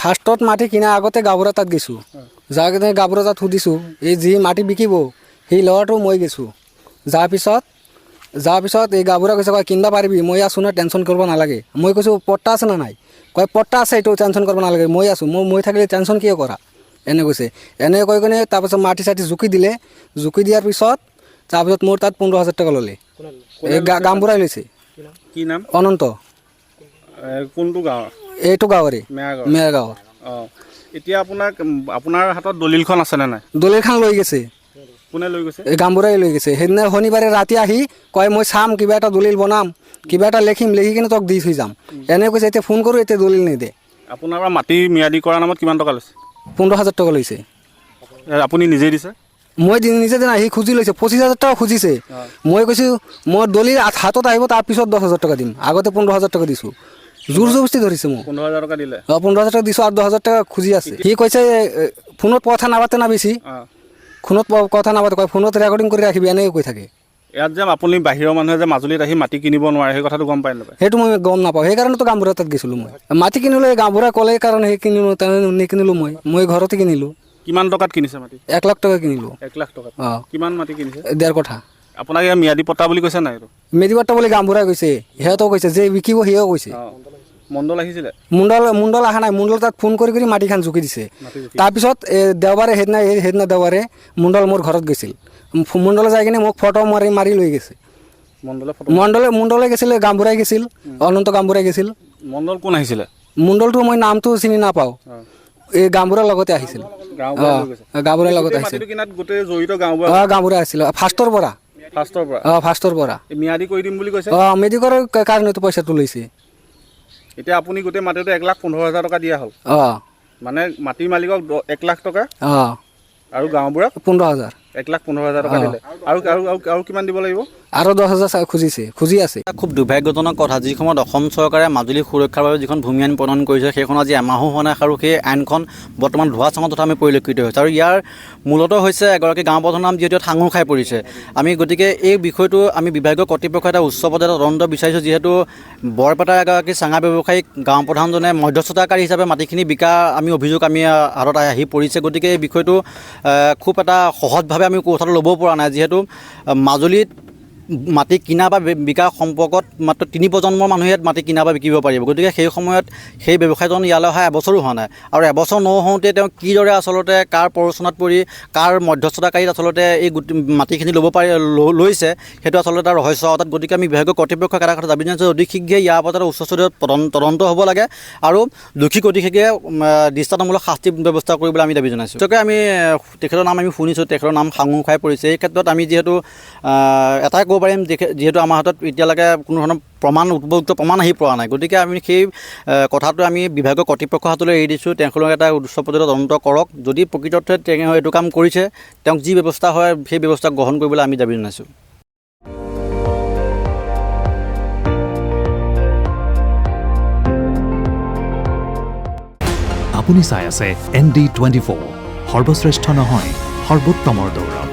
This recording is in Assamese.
ফাৰ্ষ্টত মাটি কিনা আগতে গাভৰু তাত গৈছোঁ যাৰ কাৰণে গাভৰু তাত সুধিছোঁ এই যি মাটি বিকিব সেই ল'ৰাটো মই গৈছোঁ যোৱাৰ পিছত এই গাভৰুৱে কৈছে কয় কিনিব পাৰিবি মই আছোঁ নহয় টেনশ্যন কৰিব নালাগে মই কৈছোঁ পট্টা আছে নে নাই কয় পট্টা আছে এইটো টেনশ্যন কৰিব নালাগে মই আছোঁ মই থাকিলে টেনশ্যন কিয় কৰা এনে কৈছে এনে কৈ কিনে তাৰপিছত মাটি চাটি জুকি দিলে জুকি দিয়াৰ পিছত তাৰপিছত মোৰ তাত 15,000 টকা ল'লে এই গামবুঢ়াই লৈছে কি নাম অনন্ত কোনটো গাঁৱৰ এইটো গাঁৱৰে মেয়া গাঁৱৰ এতিয়া আপোনাৰ হাতত দলিলখন আছেনে নাই দলিলখন লৈ গৈছে কোনে লৈ গৈছে এই গামবুঢ়াই লৈ গৈছে সেইদিনা শনিবাৰে ৰাতি আহি কয় মই চাম কিবা এটা দলিল বনাম কিবা এটা লিখি কিনে তোক দি থৈ যাম এনে কৈছে এতিয়া ফোন কৰোঁ এতিয়া দলিল নিদিয়ে আপোনাৰ পৰা মাটি ম্যাদী কৰা নামত কিমান টকা লৈছে 15,000 টকা লৈছে আপুনি নিজেই দিছে মই নিজে দিনা সি খুজি লৈছে 25,000 টকা খুজিছে মই কৈছোঁ মোৰ দলিল হাতত আহিব তাৰপিছত 10,000 টকা দিম আগতে 15,000 টকা দিছোঁ জোৰ জবস্তি ধৰিছে মোক 15,000 টকা দিলে 15,000 টকা দিছোঁ আৰু 10,000 টকা খুজি আছে সি কৈছে ফোনত কথা নাপাতে না বেছি ফোনত কথা নাপাতে কয় ফোনত ৰেকৰ্ডিং কৰি ৰাখিবি এনেকৈ কৈ থাকে ইয়াত যে আপুনি বাহিৰৰ মানুহে যে মাজুলীত আহি মাটি কিনিব নোৱাৰে সেই কথাটো গম পাই নাপায় সেইটো মই গম নাপাওঁ সেইকাৰণেতো গামবুঢ়া তাত গৈছিলোঁ মই মাটি কিনিলোঁ গামবুঢ়া ক'লে কাৰণে সেই কিনিলোঁ নিকিনিলোঁ মই ঘৰতে কিনিলোঁ কিমান টকাত কিনিছে মাটি 1 লাখ টকা কিনিলোঁ 1 লাখ টকাত অঁ কিমান মাটি কিনিছে 1.5 কঠা আপোনাক ইয়াৰ ম্যাদী পট্টা বুলি কৈছে নাই এইটো মেদিপাট্টা বুলি গামবুঢ়াই কৈছে সিহঁতেও কৈছে যে বিকিব সিও কৈছে মণ্ডল আহিছিলে মুণ্ডল অহা নাই মুণ্ডল তাত ফোন কৰি মাটিখন জুকি দিছে তাৰপিছত দেওবাৰে সেইদিনা দেওবাৰে মুণ্ডল মোৰ ঘৰত গৈছিল মুণ্ডলে যাই কিনে মোক ফটো মাৰি লৈ গৈছে মুণ্ডলে গৈছিলে গামবুঢ়াই গৈছিল অনন্ত গামবুঢ়াই গৈছিল মণ্ডল কোন আহিছিলে মুণ্ডলটো মই নামটো চিনি নাপাওঁ এই গামবুঢ়াৰ লগতে আহিছিল গামবুঢ়াৰ লগতে আহিছিল গামবুঢ়া আছিল ফাৰ্ষ্টৰ পৰা ম্যাদী কৰি দিম বুলি কৈছে মেডিকেলৰ কাৰণেতো পইচাটো লৈছে এতিয়া আপুনি গোটেই মাটিটো 1,15,000 টকা দিয়া হ'ল মানে মাটিৰ মালিকক 1 লাখ টকা আৰু গাঁওবুঢ়াক 15,000 1,15,000 টকা দিলে আৰু কিমান দিব লাগিব আৰু 10,000 খুজি আছে খুব দুৰ্ভাগ্যজনক কথা যি সময়ত অসম চৰকাৰে মাজুলী সুৰক্ষাৰ বাবে যিখন ভূমি আইন প্ৰণয়ন কৰিছে সেইখন আজি এমাহো হোৱা নাই আৰু সেই আইনখন বৰ্তমান ধোঁৱা চাঙত তথা আমি পৰিলক্ষিত হৈছে আৰু ইয়াৰ মূলতঃ হৈছে এগৰাকী গাঁও প্ৰধানৰ নাম যিহেতু সাঙুৰ খাই পৰিছে আমি গতিকে এই বিষয়টো আমি বিভাগীয় কৰ্তৃপক্ষই এটা উচ্চ পৰ্যায়ত তদন্ত বিচাৰিছোঁ যিহেতু বৰপেটাৰ এগৰাকী চাঙা ব্যৱসায়িক গাঁও প্ৰধানজনে মধ্যস্থতাকাৰী হিচাপে মাটিখিনি বিকা অভিযোগ হাতত আহি পৰিছে গতিকে এই বিষয়টো খুব এটা সহজভাৱে আমি কথাটো ল'ব পৰা নাই যিহেতু মাজুলীত মাটি কিনা বা বিকা সম্পৰ্কত মাত্ৰ 3 প্ৰজন্মৰ মানুহে মাটি কিনা বা বিকিব পাৰিব গতিকে সেই সময়ত সেই ব্যৱসায়জন ইয়ালৈ অহা এবছৰো হোৱা নাই আৰু এবছৰ নহওঁতে তেওঁ কিদৰে আচলতে কাৰ প্ৰৰোচনাত পৰি কাৰ মধ্যস্থতাকাৰীত আচলতে এই মাটিখিনি লৈছে সেইটো আচলতে এটা ৰহস্য তাত গতিকে আমি বিভাগীয় কৰ্তৃপক্ষক এটা কথা দাবী জনাইছোঁ অতি শীঘ্ৰে ইয়াৰ ওপৰত এটা উচ্চ স্তৰীয় তদন্ত হ'ব লাগে আৰু দোষীক অতি শীঘ্ৰে দৃষ্টান্তমূলক শাস্তি ব্যৱস্থা কৰিবলৈ আমি দাবী জনাইছোঁ গতিকে আমি তেখেতৰ নাম আমি শুনিছোঁ তেখেতৰ নাম সাঙুৰ খাই পৰিছে এই ক্ষেত্ৰত আমি যিহেতু এটাই ক'ব পাৰিম যিহেতু আমাৰ হাতত এতিয়ালৈকে কোনো ধৰণৰ উপযুক্ত প্ৰমাণ আহি পৰা নাই গতিকে আমি সেই কথাটো আমি বিভাগীয় কৰ্তৃপক্ষৰ হাতলৈ এৰি দিছোঁ তেওঁলোকে এটা উচ্চ পৰ্যায়ত তদন্ত কৰক যদি প্ৰকৃততে তেওঁ এইটো কাম কৰিছে তেওঁক যি ব্যৱস্থা হয় সেই ব্যৱস্থা গ্ৰহণ কৰিবলৈ আমি দাবী জনাইছোঁ আপুনি চাই আছে ND24 সৰ্বশ্ৰেষ্ঠ নহয় সৰ্বোত্তমৰ দৌৰ